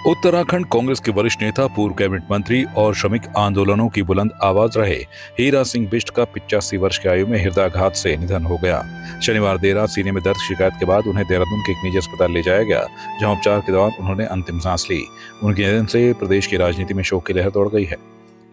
उत्तराखंड कांग्रेस के वरिष्ठ नेता, पूर्व कैबिनेट मंत्री और श्रमिक आंदोलनों की बुलंद आवाज रहे हीरा सिंह बिष्ट का 85 वर्ष की आयु में हृदयाघात से निधन हो गया। शनिवार देर रात सीने में दर्द शिकायत के बाद उन्हें देहरादून के एक निजी अस्पताल ले जाया गया, जहां उपचार के दौरान उन्होंने अंतिम सांस ली। उनके निधन से प्रदेश की राजनीति में शोक की लहर दौड़ गई है।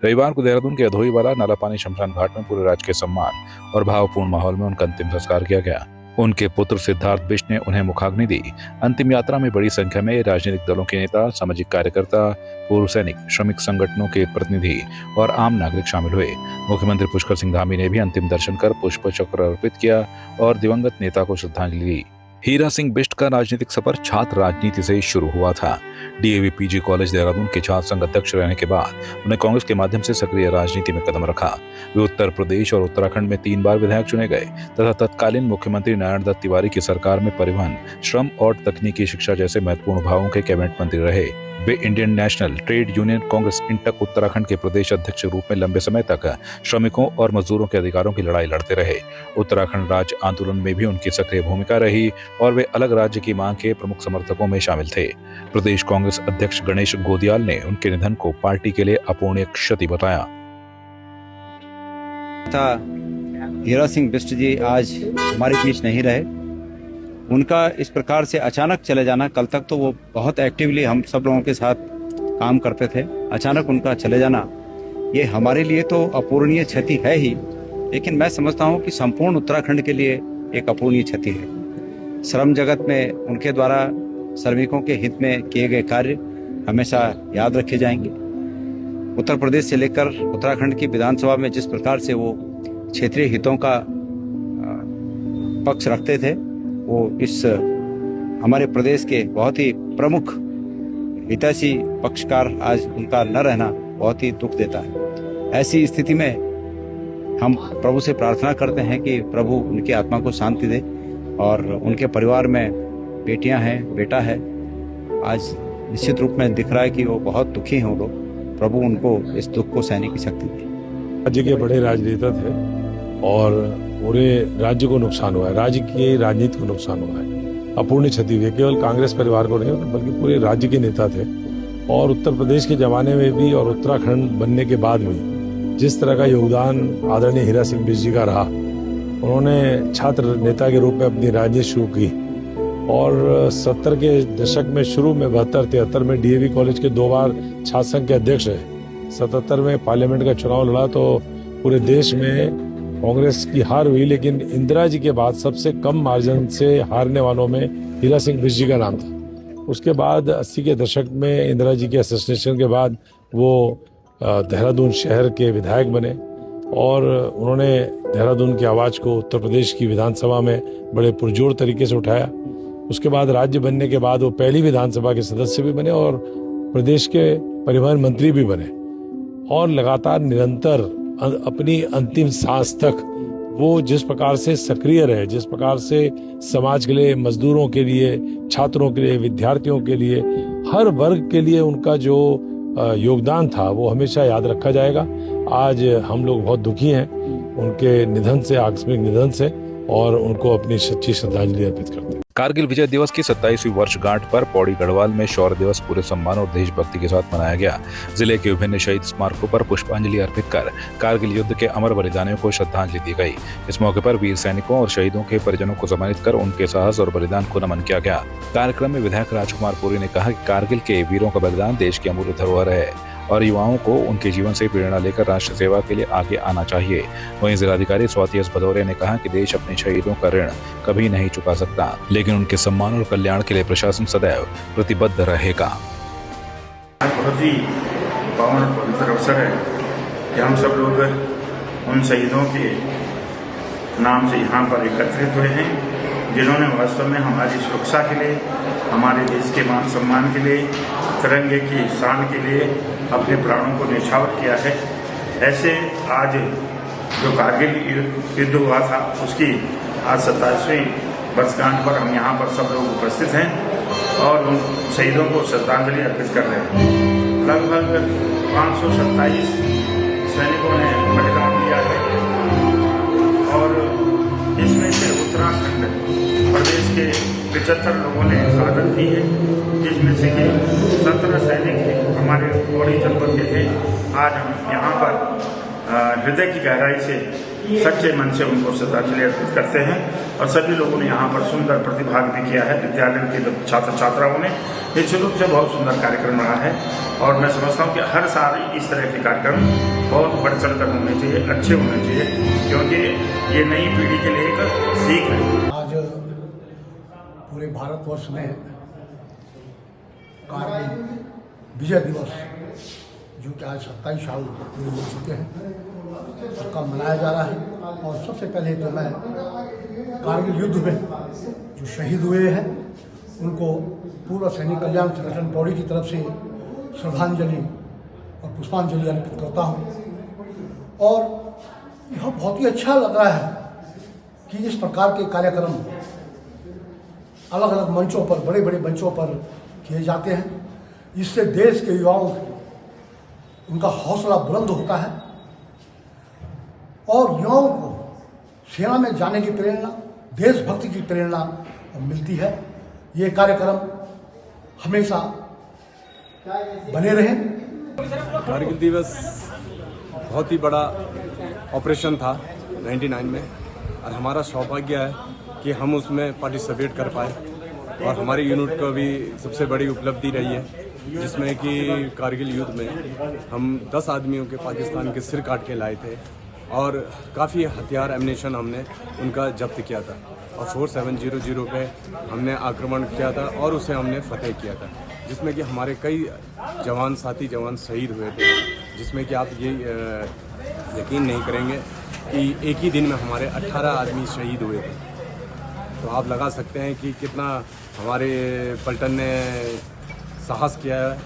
रविवार को देहरादून के अधोईवाला नालापानी शमशान घाट में पूरे राजकीय सम्मान और भावपूर्ण माहौल में उनका अंतिम संस्कार किया गया। उनके पुत्र सिद्धार्थ बिष्ट ने उन्हें मुखाग्नि दी। अंतिम यात्रा में बड़ी संख्या में राजनीतिक दलों के नेता, सामाजिक कार्यकर्ता, पूर्व सैनिक, श्रमिक संगठनों के प्रतिनिधि और आम नागरिक शामिल हुए। मुख्यमंत्री पुष्कर सिंह धामी ने भी अंतिम दर्शन कर पुष्प चक्र अर्पित किया और दिवंगत नेता को श्रद्धांजलि दी। हीरा सिंह बिष्ट का राजनीतिक सफर छात्र राजनीति से शुरू हुआ था। डीएवी पीजी कॉलेज देहरादून के छात्र संघ अध्यक्ष रहने के बाद उन्हें कांग्रेस के माध्यम से सक्रिय राजनीति में कदम रखा। वे उत्तर प्रदेश और उत्तराखंड में 3 बार विधायक चुने गए तथा तत्कालीन मुख्यमंत्री नारायण दत्त तिवारी की सरकार में परिवहन, श्रम और तकनीकी शिक्षा जैसे महत्वपूर्ण विभागों के कैबिनेट मंत्री रहे। वे Indian National Trade Union Congress INTUC Uttarakhand के प्रदेश अध्यक्ष के रूप में लंबे समय तक श्रमिकों और मजदूरों के अधिकारों की लड़ाई लड़ते रहे। उत्तराखंड राज्य आंदोलन में भी उनकी सक्रिय भूमिका रही और वे अलग राज्य की मांग के प्रमुख समर्थकों में शामिल थे। प्रदेश कांग्रेस अध्यक्ष गणेश गोदियाल ने उनके निधन को पार्टी के लिए अपूरणीय क्षति बताया। हीरा सिंह बिष्ट जी आज हमारे बीच नहीं रहे। उनका इस प्रकार से अचानक चले जाना, कल तक तो वो बहुत एक्टिवली हम सब लोगों के साथ काम करते थे, अचानक उनका चले जाना ये हमारे लिए तो अपूरणीय क्षति है ही, लेकिन मैं समझता हूँ कि संपूर्ण उत्तराखंड के लिए एक अपूरणीय क्षति है। श्रम जगत में उनके द्वारा श्रमिकों के हित में किए गए कार्य हमेशा याद रखे जाएंगे। उत्तर प्रदेश से लेकर उत्तराखंड की विधानसभा में जिस प्रकार से वो क्षेत्रीय हितों का पक्ष रखते थे, वो इस हमारे प्रदेश के बहुत ही प्रमुख हितैषी पक्षकार आज उनका न रहना बहुत ही दुख देता है। ऐसी स्थिति में हम प्रभु से प्रार्थना करते हैं कि प्रभु उनकी आत्मा को शांति दे और उनके परिवार में बेटियां हैं, बेटा है। आज निश्चित रूप में दिख रहा है कि वो बहुत दुखी हैं वो लोग। प्रभु उनको इस दुख को सहने की शक्ति दे। राज्य के बड़े राजनेता थे और पूरे राज्य को नुकसान हुआ है, राज्य की राजनीति को नुकसान हुआ है, अपूर्ण क्षति हुई है। केवल कांग्रेस परिवार को नहीं बल्कि पूरे राज्य के नेता थे और उत्तर प्रदेश के जमाने में भी और उत्तराखंड बनने के बाद भी जिस तरह का योगदान आदरणीय हीरा सिंह बिष्ट जी का रहा, उन्होंने छात्र नेता के रूप में अपनी राजनीति शुरू की और 70 के दशक में शुरू में 72-73 में डीएवी कॉलेज के 2 बार छात्र संघ के अध्यक्ष रहे। 77 में पार्लियामेंट का चुनाव लड़ा तो पूरे देश में कांग्रेस की हार हुई, लेकिन इंदिरा जी के बाद सबसे कम मार्जिन से हारने वालों में हीरा सिंह बिष्ट जी का नाम था। उसके बाद 80 के दशक में इंदिरा जी के असोसिएशन के बाद वो देहरादून शहर के विधायक बने और उन्होंने देहरादून की आवाज़ को उत्तर प्रदेश की विधानसभा में बड़े पुरजोर तरीके से उठाया। उसके बाद राज्य बनने के बाद वो पहली विधानसभा के सदस्य भी बने और प्रदेश के परिवहन मंत्री भी बने और लगातार निरंतर अपनी अंतिम सांस तक वो जिस प्रकार से सक्रिय रहे, जिस प्रकार से समाज के लिए, मजदूरों के लिए, छात्रों के लिए, विद्यार्थियों के लिए, हर वर्ग के लिए उनका जो योगदान था वो हमेशा याद रखा जाएगा। आज हम लोग बहुत दुखी हैं उनके निधन से, आकस्मिक निधन से, और उनको अपनी सच्ची श्रद्धांजलि अर्पित करते हैं। कारगिल विजय दिवस की 27वीं वर्षगांठ पर पौड़ी गढ़वाल में शौर्य दिवस पूरे सम्मान और देशभक्ति के साथ मनाया गया। जिले के विभिन्न शहीद स्मारकों पर पुष्पांजलि अर्पित कर कारगिल युद्ध के अमर बलिदानियों को श्रद्धांजलि दी गई। इस मौके पर वीर सैनिकों और शहीदों के परिजनों को सम्मानित कर उनके साहस और बलिदान को नमन किया गया। कार्यक्रम में विधायक राजकुमार पुरी ने कहा कि कारगिल के वीरों का बलिदान देश की अमूल्य धरोहर है और युवाओं को उनके जीवन से प्रेरणा लेकर राष्ट्र सेवा के लिए आगे आना चाहिए। वहीं जिलाधिकारी स्वाति एस भदौरिया ने कहा कि देश अपने शहीदों का ऋण कभी नहीं चुका सकता, लेकिन उनके सम्मान और कल्याण के लिए प्रशासन सदैव प्रतिबद्ध रहेगा। बहुत ही पावन पवित्र अवसर है कि हम सब लोग उन शहीदों के नाम से यहाँ पर एकत्रित हुए हैं, जिन्होंने वास्तव में हमारी सुरक्षा के लिए, हमारे देश के मान सम्मान के लिए, तिरंगे की शान के लिए अपने प्राणों को न्यौछावर किया है। ऐसे आज जो कारगिल युद्ध हुआ था उसकी आज 27वीं वर्षगांठ पर हम यहाँ पर सब लोग उपस्थित हैं और उन शहीदों को श्रद्धांजलि अर्पित कर रहे हैं। लगभग 527 सैनिकों ने बलिदान दिया है और इसमें से उत्तराखंड प्रदेश के 75 लोगों ने शहादत दी है, जिसमें से कि 17 सैनिक हमारे पौड़ी जनपद के थे। आज हम यहाँ पर हृदय की गहराई से सच्चे मन से उनको श्रद्धांजलि अर्पित करते हैं और सभी लोगों ने यहाँ पर सुंदर प्रतिभाग भी किया है। विद्यालयों के छात्र छात्राओं ने निश्चित रूप से बहुत सुंदर कार्यक्रम रहा है और मैं समझता हूँ कि हर साल इस तरह के कार्यक्रम बहुत बढ़ चढ़ कर होने चाहिए, अच्छे होने चाहिए, क्योंकि ये नई पीढ़ी के लिए एक सीख है। आज पूरे भारतवर्ष में कारगिल विजय दिवस जो कि आज 27 साल पूरे हो चुके हैं उसका मनाया जा रहा है। और सबसे पहले तो मैं कारगिल युद्ध में जो शहीद हुए हैं उनको पूर्व सैनिक कल्याण संगठन पौड़ी की तरफ से श्रद्धांजलि और पुष्पांजलि अर्पित करता हूँ। और यह बहुत ही अच्छा लग रहा है कि इस प्रकार के कार्यक्रम अलग अलग मंचों पर, बड़े बड़े मंचों पर किए जाते हैं। इससे देश के युवाओं को उनका हौसला बुलंद होता है और युवाओं को सेना में जाने की प्रेरणा, देशभक्ति की प्रेरणा मिलती है। ये कार्यक्रम हमेशा बने रहें। कारगिल दिवस बहुत ही बड़ा ऑपरेशन था 99 में और हमारा सौभाग्य है कि हम उसमें पार्टिसिपेट कर पाए और हमारी यूनिट को भी सबसे बड़ी उपलब्धि रही है, जिसमें कि कारगिल युद्ध में हम 10 आदमियों के पाकिस्तान के सिर काट के लाए थे और काफ़ी हथियार एमिनेशन हमने उनका जब्त किया था और 4700 पे हमने आक्रमण किया था और उसे हमने फतेह किया था, जिसमें कि हमारे कई जवान, साथी जवान शहीद हुए थे, जिसमें कि आप ये यकीन नहीं करेंगे कि एक ही दिन में हमारे 18 आदमी शहीद हुए थे। तो आप लगा सकते हैं कि कितना हमारे पलटन ने साहस किया है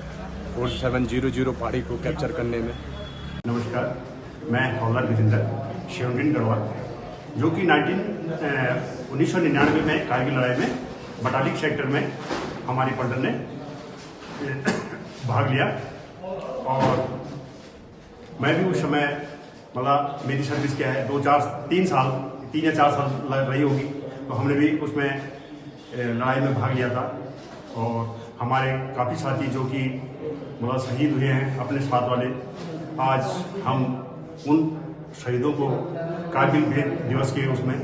4700 पहाड़ी को कैप्चर करने में। नमस्कार, मैं हौलदार विजेंद्र शेवंगिन गढ़वाल, जो कि 1999 में कारगिल लड़ाई में बटालिक सेक्टर में हमारी पलटन ने भाग लिया और मैं भी उस समय मतलब मेरी सर्विस क्या है 3 या 4 साल रही होगी, तो हमने भी उसमें लड़ाई में भाग लिया था और हमारे काफ़ी साथी जो कि मतलब शहीद हुए हैं अपने साथ वाले, आज हम उन शहीदों को कारगिल दिवस के उसमें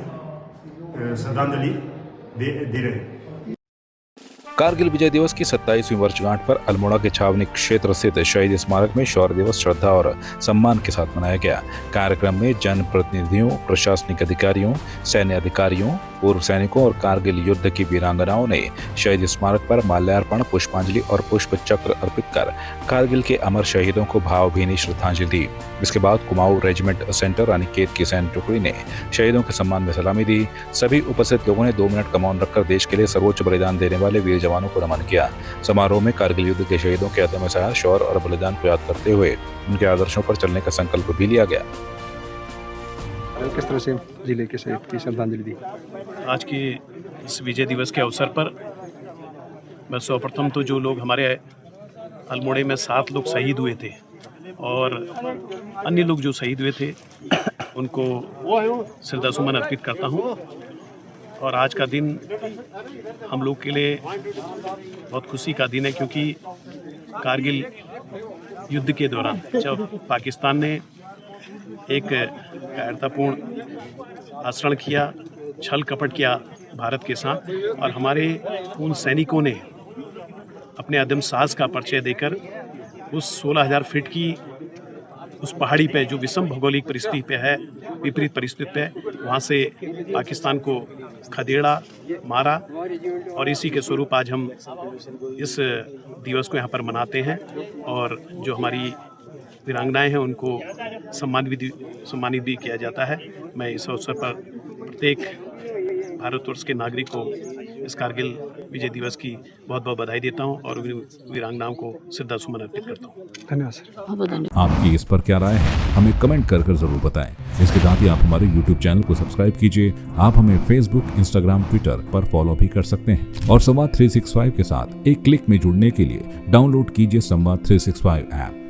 श्रद्धांजलि दे रहे हैं। कारगिल विजय दिवस की 27वीं वर्षगांठ पर अल्मोड़ा के छावनी क्षेत्र स्थित शहीद स्मारक में शौर्य दिवस श्रद्धा और सम्मान के साथ मनाया गया। कार्यक्रम में जनप्रतिनिधियों, प्रशासनिक अधिकारियों, सैन्य अधिकारियों, पूर्व सैनिकों और कारगिल युद्ध की वीरांगनाओं ने शहीद स्मारक पर माल्यार्पण, पुष्पांजलि और पुष्प चक्र अर्पित कर कारगिल के अमर शहीदों को भावभीनी श्रद्धांजलि दी। इसके बाद कुमाऊं रेजिमेंट सेंटर रानीखेत की सैन्य टुकड़ी ने शहीदों के सम्मान में सलामी दी। सभी उपस्थित लोगों ने 2 मिनट का मौन रखकर देश के लिए सर्वोच्च बलिदान देने वाले वीर जवानों को नमन किया। समारोह में कारगिल युद्ध के शहीदों के अदम्य साहस, शौर्य और बलिदान को याद करते हुए उनके आदर्शों पर चलने का संकल्प भी लिया गया। किस तरह से जिले के शहीद की श्रद्धांजलि दी? आज के इस विजय दिवस के अवसर पर मैं सर्वप्रथम तो जो लोग हमारे अल्मोड़े में 7 लोग शहीद हुए थे और अन्य लोग जो शहीद हुए थे उनको श्रद्धासुमन अर्पित करता हूँ। और आज का दिन हम लोग के लिए बहुत खुशी का दिन है, क्योंकि कारगिल युद्ध के दौरान जब पाकिस्तान ने एक कायरतापूर्ण आचरण किया, छल कपट किया भारत के साथ, और हमारे उन सैनिकों ने अपने अदम साहस का परिचय देकर उस 16,000 फीट की उस पहाड़ी पे जो विषम भौगोलिक परिस्थिति पे है, विपरीत परिस्थिति पे, वहाँ से पाकिस्तान को खदेड़ा, मारा, और इसी के स्वरूप आज हम इस दिवस को यहाँ पर मनाते हैं। और जो हमारी वीरांगनाएं हैं उनको सम्मानित भी किया जाता है। मैं इस अवसर पर प्रत्येक भारतवर्ष के नागरिक को इस कारगिल विजय दिवस की बहुत बहुत बधाई देता हूँ और वीरांगनाओं को श्रद्धा सुमन अर्पित करता हूँ। धन्यवाद सर। आपकी इस पर क्या राय है, हमें कमेंट कर जरूर बताएं। इसके साथ ही आप हमारे YouTube चैनल को सब्सक्राइब कीजिए। आप हमें Facebook, Instagram, Twitter पर फॉलो भी कर सकते हैं और संवाद 365 के साथ एक क्लिक में जुड़ने के लिए डाउनलोड कीजिए संवाद 365 ऐप।